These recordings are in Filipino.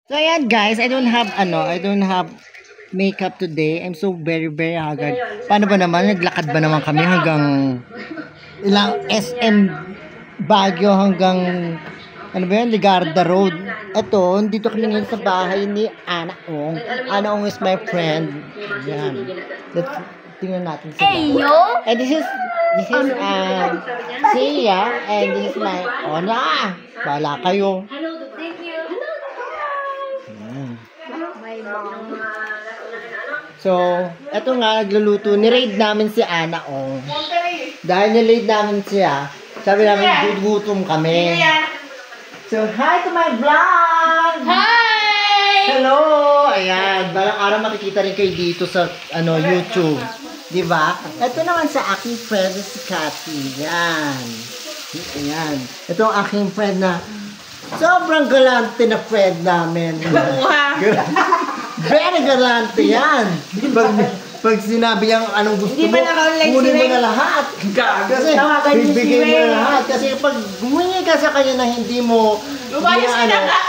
So ayan guys, I don't have makeup today. I'm so very haggard. Paano ba naman? Naglakad ba naman kami hanggang ilang SM Baguio hanggang ano ba yun? Ligarda Road. Ito, dito kami ngayon sa bahay ni Ana Ong. Ana Ong is my friend. Yan. Tingnan natin sila. Ayo! And this is Sia and this is my Ona. Bala kayo. Thank you. My mom. So, eto nga, nagluluto. Ni-raid namin si Ana Ong. Dahil ni-raid namin siya, sabi namin, gugutom kami. So, hi to my vlog! Hi! Hello! Ayan, balang araw makikita rin kayo dito sa YouTube. Diba? Ito naman sa aking friend, si Cathy. Yan. Ayan. Ito ang aking friend na sobrang galante na friend namin. Very galante yan. Pag sinabi yung anong gusto mo, kunin mo na lahat. Kasi bibigay mo na lahat. Kasi pag gumingi ka sa kanya na hindi mo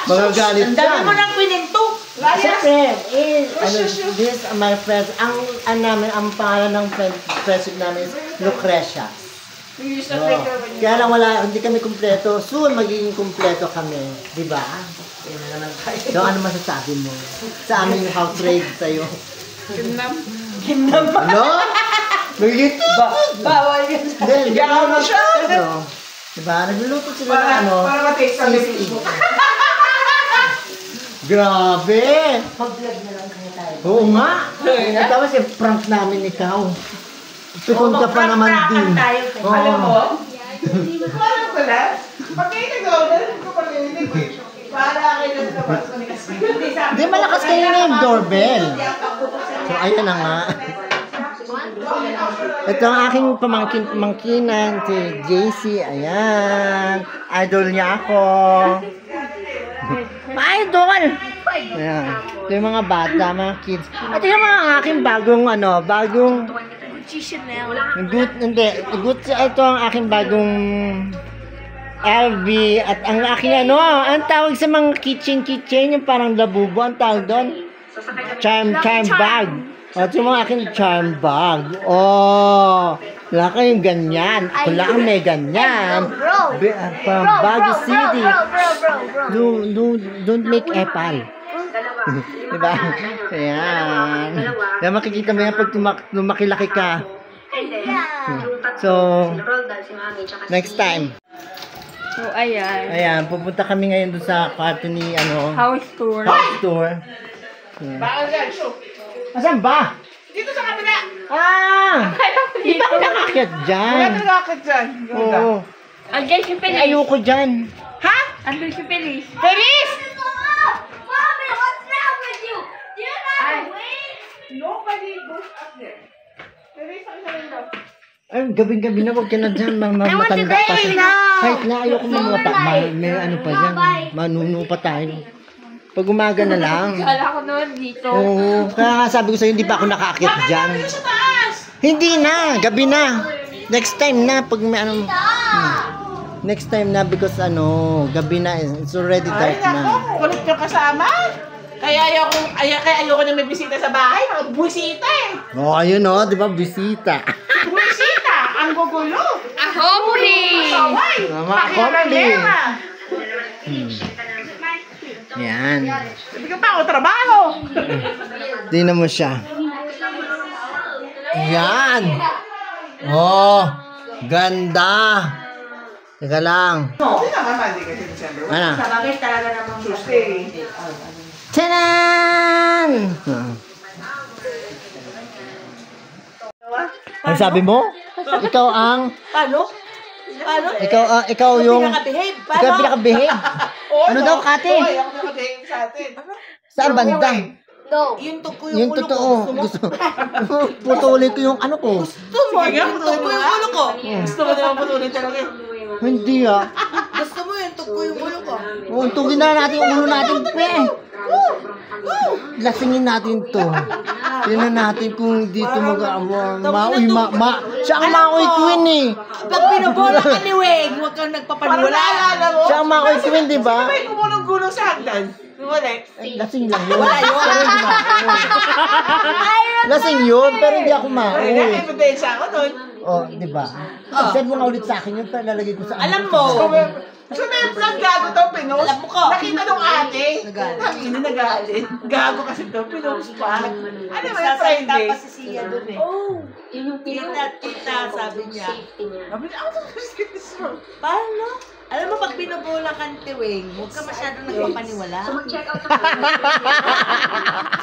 magagalit ang dami mo nang pininto. Siyempre, this are my friends. Ang pangalan ng friendship namin is Lucrecia. Kaya lang hindi kami kumpleto. Soon, magiging kumpleto kami. Diba? So, ano masasabi mo? Sa aming house raid sa'yo? Ginam pa. Ano? Magiging Bawal yun. Gawin mo siya. Diba? Nagluluto sila ng para ma-taste sa sisig. Grabe! Pag-vlog na lang kaya tayo. Oo nga. Tapos yung prank namin ikaw. Pikon ka pa naman din. Alam mo? Alam ko na. Pag kayo nagawa na, ko pa nilinig ko. Para kayo na sa labas ko ni Kasi. Hindi, malakas kayo na yung doorbell. So, ayan na nga. Ito ang aking pamangkinan, si JC. Ayan. Idol niya ako. Ma-idol! Ayan. Ito yung mga bata, mga kids. Ito yung mga aking bagong ito ang aking bagong LV at ang aking ang tawag sa mga kitchen, yung parang labubo, ang tawag doon? Charm bag. At yung mga aking charm bag. Oh, wala kayong ganyan. Ako lang may ganyan. From Baguio City. Don't make epal. Diba? Ayan. Kaya makikita mo yan pag lumakilaki ka. So, next time. So, ayan. Ayan, pupunta kami ngayon doon sa kwarto ni House tour. House tour. Bakal dyan, show. Asan ba? Dito sa kabila. Di ba ako nakakit dyan? Wala nagkakit dyan. Oo. Andyan si Feliz. Ayoko dyan. Ha? Andyan si Feliz. Feliz! Mommy, what's wrong with you? Do you not wait? Nobody goes up there. Feliz, ang isa rin daw. Ay, gabing-gabi na, huwag ka na dyan. Matanda pa siya. Kahit na ayoko mamata. May ano pa dyan. Manuno pa tayo. Pag umaga na lang. Kala ko naman dito. Oo. Kaya sabi ko sa'yo, hindi pa ako nakakit dyan. Dito sa taas! Hindi na. Gabi na. Next time na. Pag may next time na because gabi na. It's already dark Ay, nako. na. Kulit yung kasama. Kaya ayoko na may bisita sa bahay. Mga buwisita eh. Oh, ayun di ba? Bisita. Buwisita. Ang gugulo. Ahopli! Saway. Mama, Pakiramema. Yan. Hindi ka pa ako trabaho. Tingnan mo siya. Yan. Oh, ganda. Teka lang. Hindi naman mali kasi December. Ano? Sa bagay talaga namang Tuesday. Tanan! Ang sabi mo? Ikaw ang... Ano? Ikaw yung... Pinaka-behave. Ikaw pinaka-behave. Ano daw, Kate? Oy, ako pinaka-behave sa atin. Saan banda? Go. Yung tuko Yung ulo ko. totoo. Gusto. Putulin ko yung ano ko. Gusto mo? Yung tuko yung ulo ko. Gusto mo naman putulin talaga. Hindi Gusto mo yung tuko yung ulo ko. Tugin na natin yung ulo natin, pre. Lasingin natin to. Tingnan natin kung dito siya ang Maoy Queen eh. Pag binabola ka ni Weng, huwag kang nagpapaniwala. Siya ang Maoy Queen, di ba? May gumulong-gulong sa hagdan. Wala. Lasing lang yun. Pero hindi maul. Lasing yun, pero hindi ako maul. May ebidensya ako doon. Oh, di ba? Send mo nga ulit sa akin yun, pero lalagay ko sa Alam mo, So may vlog gago to, pinost. Alam mo ko. Nakita nung ate. Nagalit. Nagalit. Gago kasi to, pinost pa. Ano ba yung sasalita Friday? pa si Sia doon eh. Yun yung Kita, sabi niya. Sabi niya, ako to. Paano? Alam mo, pag binubola kang tiwing, huwag ka masyadong nagpapaniwala. check out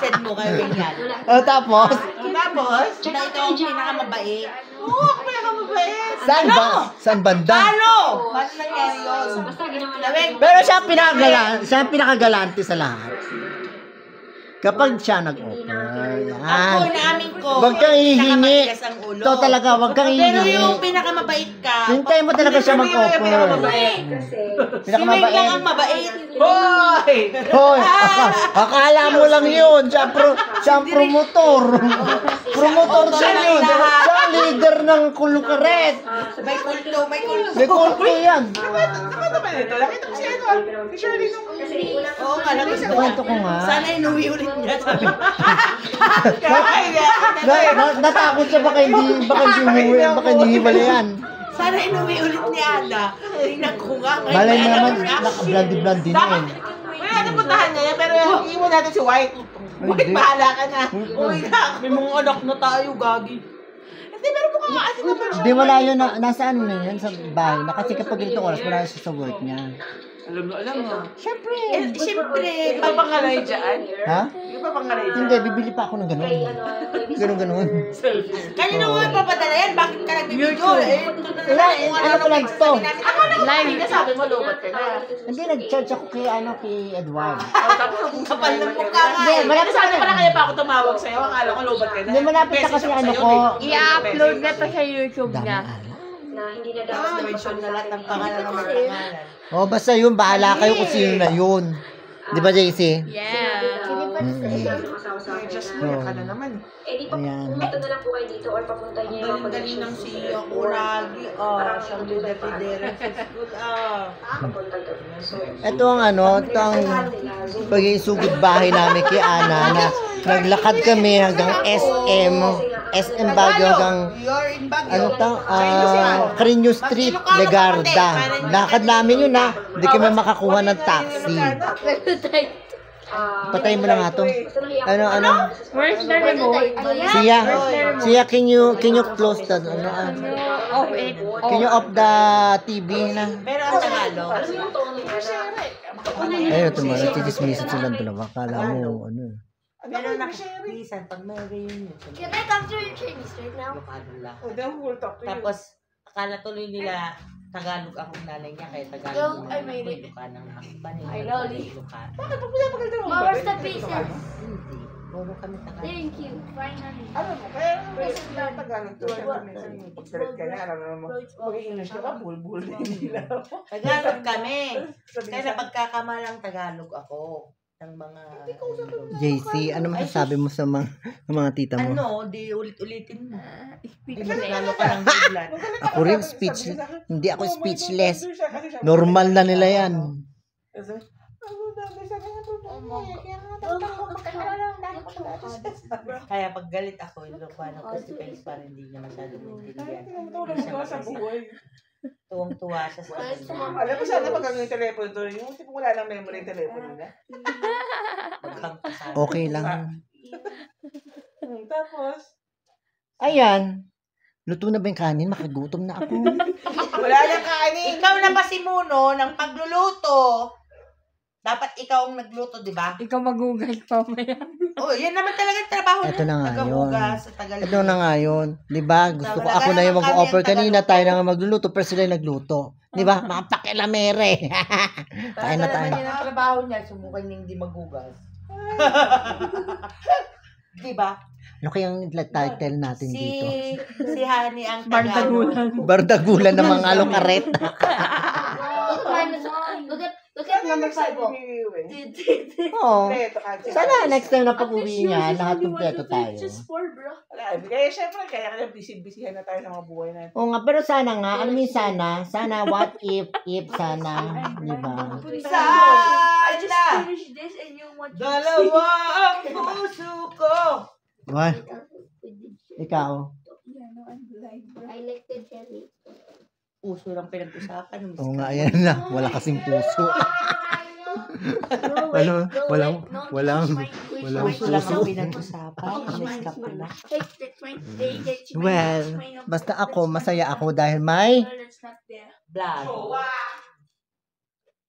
Send mo kayo ganyan. Oh, tapos? Tapos, Na ikaw ang pinakamabait. oo, ako may kamabait. Saan ba? Saan banda? Paano? Paano nangyari yun? Basta ginawa Tiwing, Pero siya ang siya ang pinakagalante sa lahat. Kapag siya nag-offer, ako, yan. inaamin ko. Huwag kang hihingi. pinakamatigas ang ulo. Ito talaga, huwag kang Pero hihingi. yung pinakamabait ka, Hintayin mo talaga siya mag-offer. si Wing lang Pinakamabait. ang mabait. Hoy! Hoy, akala mo lang yun. Siya ang promotor. Promotor siya yun. Siya ang leader ng kulukaret. May kulto, may kulto. May kulto yan. Naman naman ito. Nakita ko si ano, si Shirley nung... Oo nga, nakita ko. Kwento ko nga. Sana inuwi ulit niya, sabi ko. Natakot siya baka hindi umuwi, baka hindi hiwalayan. Sana inuwi ulit ni Ana. Tingnan ko nga. ngayon Malay mo may naman, alam na. naka-blondie na yun. Wala natin puntahan niya, pero iwan natin si White. White, Hindi. bahala ka na. Uwi na ako. May mga anak na tayo, gagi. Hindi, pero mukhang kasi naman siya. Di wala yun, nasa ano na yun, sa bahay na. Kasi kapag ganito oras, wala siya sa work niya. Alam mo. Siyempre. Siyempre, Ikaw pa ngalay dyan? Ha? Ikaw pa ngalay dyan? Hindi, bibili pa ako ng gano'n. Gano'n. kanino mo ipapadala yan? Bakit ka nagbibidyo? Ano ko lang to? Live. Sabi mo, lubat ka na. Hindi, nag-charge ako kay Edward. Kapal ng mukha nga. Hindi, eh. malapit Sabi pala kaya pa ako tumawag sa'yo. Akala ko lubat ka na. Hindi, malapit na kasi ano ko. I-upload na to sa YouTube Dami niya. ala. na hindi na Tapos dapat mention na lahat ng pangalan ng mga pangalan. Oh, basta yun, bahala kayo kung sino na yun. Di ba, JC? Yeah. Just mo, ka na naman. Eh di pa Ayan. pumunta na lang po kayo dito or papunta niyo yung mga Galing-galing ng CEO ko lagi. Siyang dudepidere sa school. papunta doon. So, Ito ang ito ang pag-iisugod bahay namin kay Ana na naglakad kami hanggang SM Baguio hanggang You're in Baguio. ano tang Carino Street, Legarda. Lakad namin yun ha. Hindi kami makakuha ng taxi. Patay mo na nga to. Ano? Where's the remote? Siya, can you close the Off it. can you off the TV na? Pero ang Tagalog. Ayun, tumara, tigismisan silang dalawa. Kala mo, ano. Pero nakikrisan pag may reunion. Can I talk to your Chinese right now? Lokadula. Oh, then we'll talk to you. Tapos, akala tuloy nila Tagalog akong nanay niya, kaya Yo, Tagalog I made it. Luka ng hakban. I lolly. Bakit pag pinapagalitan mo? Mom, where's the pieces? Hindi. Puro kami Tagalog. Thank you. Finally. Alam mo, kaya kasi na Tagalog to. Kaya minsan yung pagsalit ka na, alam mo, mag-English ka pa, bulbul din nila. Tagalog kami. Sabi Kaya niya, napagkakamalang Tagalog ako. Ng mga... JC, ano masasabi mo sa mga tita mo? Ano, di ulit-ulitin mo. Di Speechless. lalo ka ng biglan. Ako rin speechless. Hindi ako speechless. Normal na nila yan. Kaya pag galit ako, yung paano ko si Face para hindi niya masyadong maintindihan. Hindi siya makasya. Tuwang-tuwa siya sa akin. Alam mo sana pag yung telepono to, yung tipong wala nang memory yung telepono na. Pagkangkasal. Okay lang. Tapos, Ayan. Luto na ba yung kanin? Makagutom na ako. wala nang kanin. Ikaw na ba si Muno ng pagluluto? Dapat ikaw ang nagluto, di ba? Ikaw magugas pa maya. Oh, yan naman talaga ang trabaho niya. Ito na nga Tagahugas sa Tagalog. Ito na nga yun. Di ba? Gusto ko ako na yung mag-offer kanina. Tayo na nga magluluto. Pero sila yung nagluto. Di ba? Mga pakilamere. Kain na tayo. Yan ang trabaho niya. Subukan niya hindi maghugas. Di ba? Ano kayang title natin dito? Si Hani ang Tagalog. Bardagulan. Bardagulan ng mga lokaret. Look at number 5 po. Oo. Ito, kasi. Sana next time na pag-uwi niya, lahat kumpleto tayo. Wala, kaya syempre, kaya busy-busyhan na tayo sa mga buhay natin. Oo nga, pero sana nga, alam mo yung sana, what if, sana, di ba? Sana! Finish this and you want Dalawa ang puso ko! What? Ikaw? I like the jelly. Puso lang pinag-usapan. Oo nga, ayan na. Wala kasing puso. Walang Puso lang puso. ang pinag-usapan. Miss ka pala. Well, basta ako, masaya ako dahil may Vlog.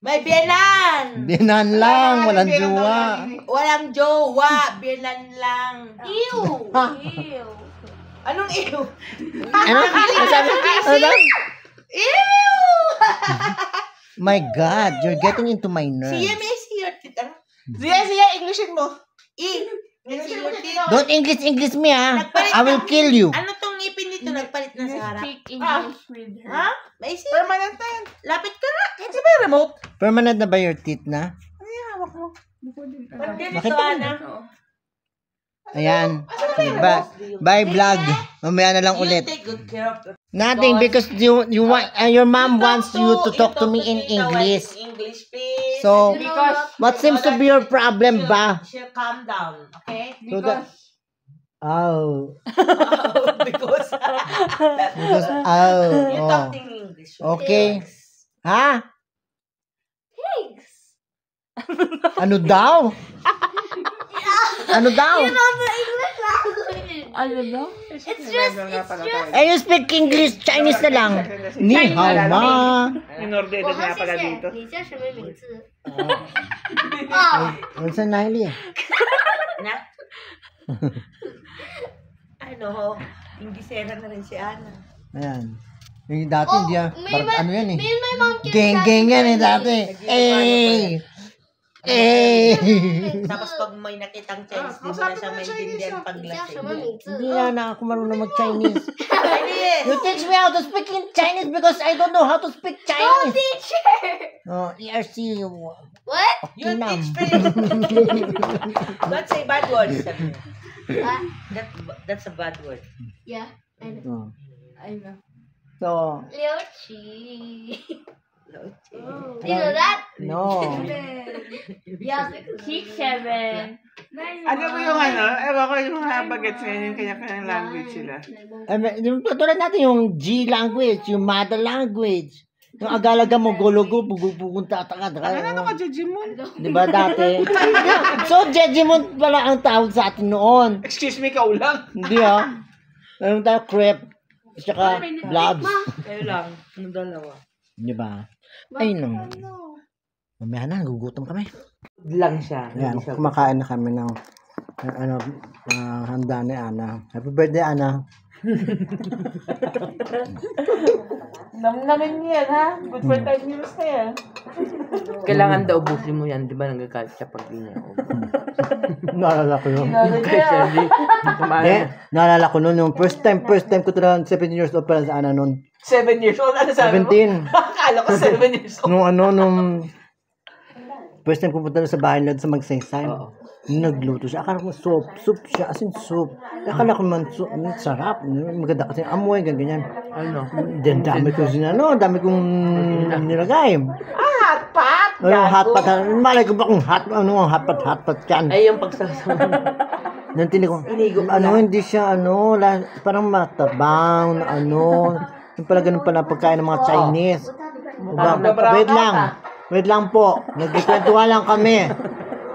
May biyanan! binan lang, walang jowa. Walang jowa. Biyanan lang. Ew! Ew! Anong ew? Ano? Ano sabi? Ano? My God, you're getting into my nerves. Siya may siya, tita. Siya, Englishin mo. Englishin mo, tita. Don't English me, ha? I will kill you. Ano tong ngipin nito? Nagpalit na sa harap. Speak English with her. Ha? May siya. Permanent na yan. Lapit ka nga. Kasi may remote. Permanent na ba your teeth na? Ano yung hawak mo? Pag ganito, Bakit? Ana. Ayan. Bye vlog. Mamaya na lang You ulit. take good care of your Nothing because you want your mom wants you to talk to me in English. English, please. So, Because, what seems to be your problem ba? She'll calm down, okay? So that, oh, Because you oh, talk in English. okay. Ha? Pigs! Ano daw? Ano daw? You know the English language! ano ba? It's just, Eh, you speak English, Chinese na lang. Ni hao ma. In-order na nga pala dito. 你叫什么名字？ Ano sa Niley? Na? Ano, Ingisera na rin si Ana. Ayan. Yung dati, hindi yan. Parang ano yan eh. Me and my mom can Geng-geng yan eh dati. Eh! Eh! Tapos pag may nakitang Chinese, di mo na siya maintindihan pag 你叫什么 lasing. 名字？ Hindi na ako marunong mag-Chinese. Chinese! You teach me how to speak in Chinese because I don't know how to speak Go Chinese. teacher! Oh, ERC. What? You Kinam. teach me! Don't say bad words. sabi niya. That's a bad word. Yeah. I know. Oh. I know. So, 刘琦 Do you know that? no. Yeah. 6, 7. Ano ba yung ano? Ewan ko yung bagets ngayon, yung kanya-kanyang language sila. Yung katulad natin yung G language, yung mother language. Yung agalaga mo, gologo, pupunta at agad. Ano ka, Jejimon? Di ba dati? So, Jejimon pala ang tawag sa atin noon. Excuse me, ikaw lang. Hindi ah. Meron tayo crepe. Tsaka blobs. Kayo lang. Ang dalawa. Di ba? Ay, no. Mamaya na, nagugutom kami. Lang siya. Ayan, kumakain na kami ng handa ni Ana. Happy birthday, Ana. Namin yan, ha? Good for 5 minutes na yan. Kailangan daw ubusin mo yan. Di ba nagkakalit siya pag di niya ubus? Naalala ko yun. Kaya, Naalala ko noon, yung first time ko talagang 17 years old pala sa Ana noon. 7 years old, ano sabi mo? 17. Akala ko 7 years old. Nung first time pupunta na sa bahay nila sa Magsaysay. Nagluto siya. Akala ko soup siya. As in soup. Akala ko man sarap. Maganda kasi amoy, ganyan. Ano? Then dami kong nilagay. Hot pot! Hot pot. Malay ko ba kung hot pot yan. Ay, yung pagsasama. Nang tinig ko, hindi siya, parang matabang, yung pala ganun pala pagkain ng mga Chinese. Wait lang po. Nagkikwentuhan lang kami.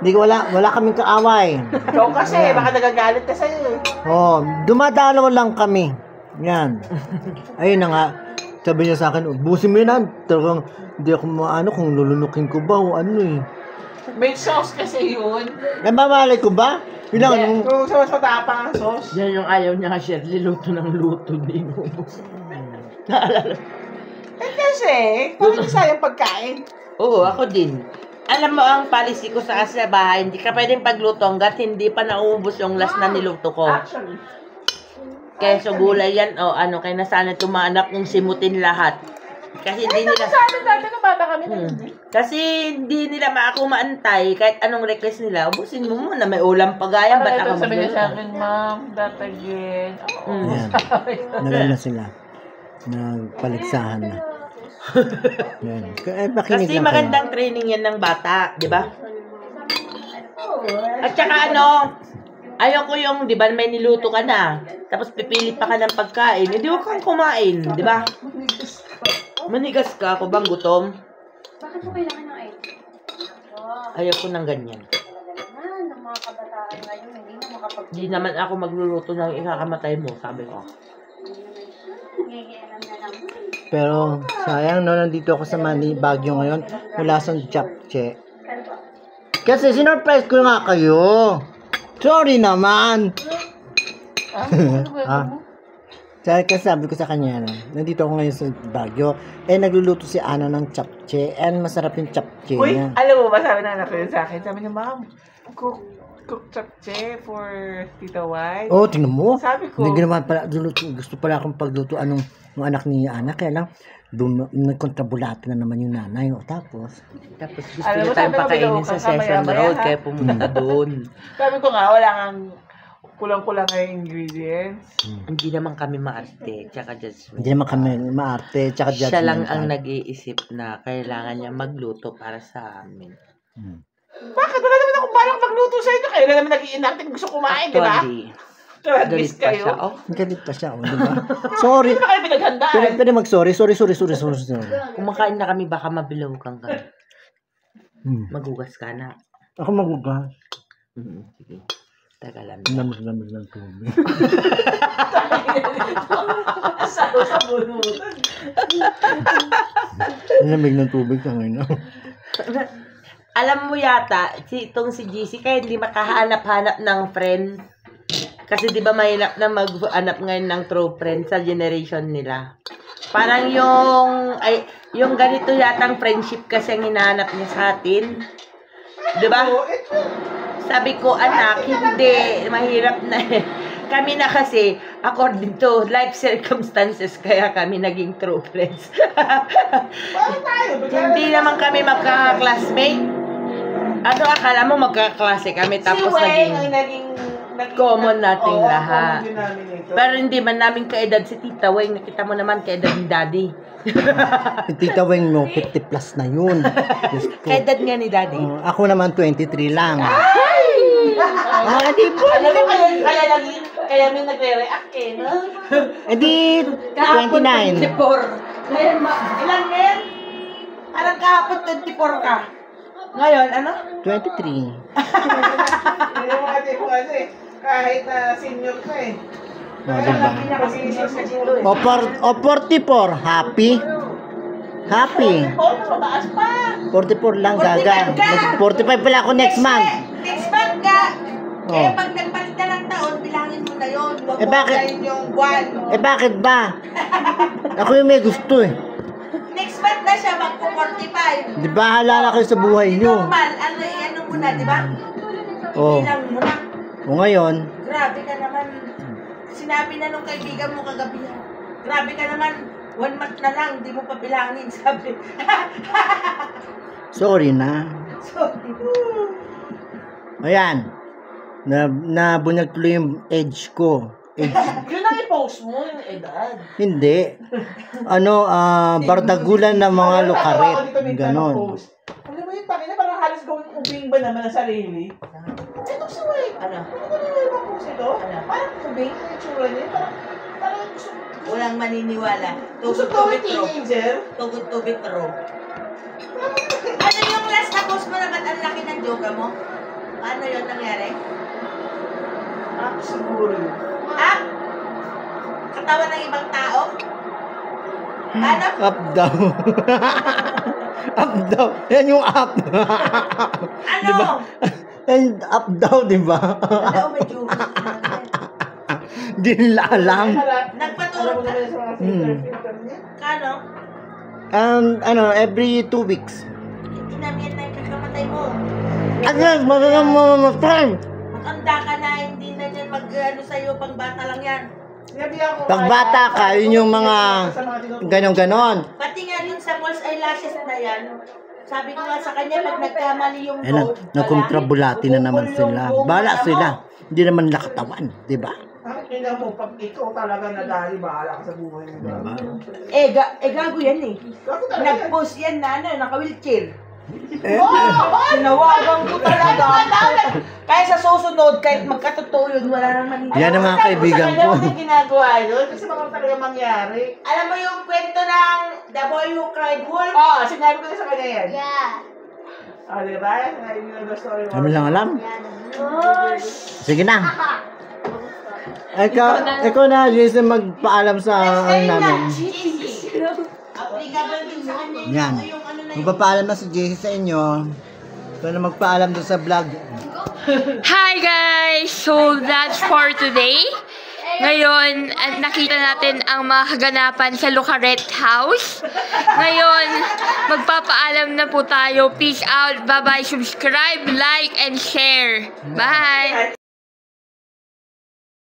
Hindi ko wala kaming kaaway. Ikaw kasi, baka nagagalit ka sa'yo. Dumadalaw lang kami. Yan. Ayun na nga. Sabi niya sa akin, ubusin mo yun. Talagang, hindi ako kung lulunukin ko ba o ano eh. May sauce kasi yun. Nababalay ko ba? Yun lang. Kung sa mas matapang ang sauce. Yan yung ayaw niya kasi luto ng luto din. Kasi, parang sayang pagkain. Oo, ako din. Alam mo ang policy ko sa bahay, hindi ka pwedeng pagluto hanggat hindi pa nauubos yung last na niluto ko. Actually. Keso gulay yan, kaya nasanay tumanap ng simutin lahat. Kasi hindi nila... Sa atin dati na bata kami na yun. Kasi hindi nila ako maantay. Kahit anong request nila, ubusin mo muna. May ulam pa gaya. Ba't ako Sabi niya sa magluluto? akin, ma'am, that again. Ayan. Nagano sila. Nagpaligsahan na. Yan. Makinig Kasi lang magandang training yan ng bata, di ba? At saka ano, ayoko yung, di ba, may niluto ka na, tapos pipilit pa ka ng pagkain, hindi huwag kang kumain, di ba? Manigas ka, ako bang gutom? Bakit po kailangan ng egg? Ayoko ng ganyan. Ng mga kabataan ngayon, hindi na makapag... Hindi naman ako magluluto ng ikakamatay mo, sabi ko. Ngayon na naman. Pero sayang no, nandito ako sa Baguio ngayon. Wala sang japche. Kasi sinurprise ko nga kayo. Sorry naman. Ah. Kasi sabi ko sa kanya, no, nandito ako ngayon sa Baguio. Nagluluto si Ana ng japche. And masarap yung japche Uy, niya. alam mo ba, sabi ng anak ko yun sa akin, sabi niya, ma'am, cook japche for Tita White. Oh, tingnan mo. Sabi ko, Hindi naman pala, gusto pala akong paglutuan ng anak ni Ana. Kaya lang, doon nagkontrabulate na naman yung nanay. O, tapos, Tapos gusto Alam mo, niya tayong sabi ko, pakainin bilaw sa ka, Session kamaya-maya, Road, ha? kaya pumunta doon. sabi ko nga, wala kang kulang-kulang na yung ingredients. Hindi naman kami maarte, tsaka judgment. hindi naman kami maarte. Tsaka Siya lang judgmental. ang nag-iisip na kailangan niya magluto para sa amin. Bakit? Wala naman akong balak magluto sa inyo. Kayo na naman nag-iinarte gusto kumain, di ba? Actually, Tragis galit pa kayo. siya. Oh, Galit pa siya, di ba? Sorry. Hindi ba kayo pinaghandaan? Pwede mag-sorry. Sorry. kumakain na kami, baka mabilawgan ka. Magugas ka na. Ako magugas. Sige. Taga lang. Lamig ng tubig. Sa bunutan. Lamig ng tubig ka ngayon. Alam mo yata, itong si GC, kaya hindi makahanap-hanap ng friend. Kasi di ba mahirap na mag-hanap ngayon ng true friend sa generation nila. Parang yung ganito yatang friendship kasi ang hinahanap niya sa atin. Di ba? Sabi ko, anak, hindi. Mahirap na eh. Kami na kasi, according to life circumstances, kaya kami naging true friends. Bakit tayo? Hindi naman kami magka-classmate. Ano akala mo magka-klase kami tapos si Weng naging ang naging common nating Oo, lahat. common din namin ito. Pero hindi man namin kaedad si Tita Weng. Nakita mo naman kaedad ni Daddy. Tita Weng mo, 50 plus na yun. Diyos ko. Kaedad nga ni Daddy. Ako naman 23 lang. Di po. Alam mo, kaya may nagre-react eh, no? Di 29. 24. Ngayon, ilan ngayon? Parang kahapon 24 ka. Ngayon, ano? 23. Yung ate ko kasi, kahit na senior ka eh. O, diba? Pag-iisip sa dito eh. O 44, happy? Happy. Oh, mataas pa. 44 lang, gaga. 45 pala ako next month. Next month ka. Oh. Eh, pag nagbalik na ng taon, bilangin mo na yun. Huwag Eh, mo bakit? bilangin yung buwan. Bakit ba? Ako yung may gusto eh. Next month na siya, magpo-45. Di ba halala kayo sa buhay nyo? Normal, ano mo na, di ba? Oh. Bilang mo na. O ngayon, Grabe ka naman. Sinabi na nung kaibigan mo kagabi. Grabe ka naman. 1 month na lang, hindi mo pa bilangin, sabi. sorry na. Sorry. Ayan. Nabunyag tuloy yung age ko. Age. Yun ang i-post mo, yung edad. Hindi. Bardagulan ng mga lukaret. Ganon. Alam mo yung pangina, parang halos gawin ubing ba naman ang sarili? Ito si Wade. Ano? Ano yung post ito? Ano? Parang ubing, yung itsura niya. Parang gusto Walang maniniwala. gusto Tugod ko to yung be true. teenager. Tugod to be true. Ano yung last na post mo na ba't ang laki ng yoga mo? Ano yun nangyari? Siguro yun. Ah? Katawan ng ibang tao? Ano? Up down. Up down. Yan yung up. Ano? And up down, di ba? Ano, medyo Di nila alam. nagpaturo ka? Kano? Every 2 weeks. Hindi namin na yung pagkamatay mo. Agad, magagang mamamatay. Matanda ka na, hindi na yan mag-ano sa'yo, pang bata lang yan. Sinabihan ko, Pag bata ka, yun yung mga ganon-ganon. Pati nga rin sa false eyelashes na yan, sabi ko nga sa kanya, pag nagkamali yung Ayun na, nagkontrabulati na naman sila. Bala sila. Hindi naman nakatawan, di ba? Ang ina mo, pag ikaw talaga nadali, bahala ka sa buhay mo. gago yan eh. Gago talaga. Nag-post yan na naka-wheelchair. Oh, Tinawagan ko talaga. Kaya sa susunod, kahit magkatotoo yun, wala naman. Yan ang mga kaibigan ko. Ano yung ginagawa yun? Kasi mga talaga mangyari. Alam mo yung kwento ng The Boy Who Cried Wolf? Oh, sinabi ko na sa kanya yan. Yeah. Oh, di ba? Sinabi ko na story mo. Kami lang alam. Gosh. Sige na. Ikaw na, Jason, magpaalam sa namin. Applicable din sa kanya Yan. yung ano na yun. Magpapaalam na si Jason sa inyo. Ikaw na magpaalam doon sa vlog. Hi guys! So that's for today. Ngayon, nakita natin ang mga kaganapan sa Lucaret House. Ngayon, magpapaalam na po tayo. Peace out. Bye-bye. Subscribe, like, and share. Bye!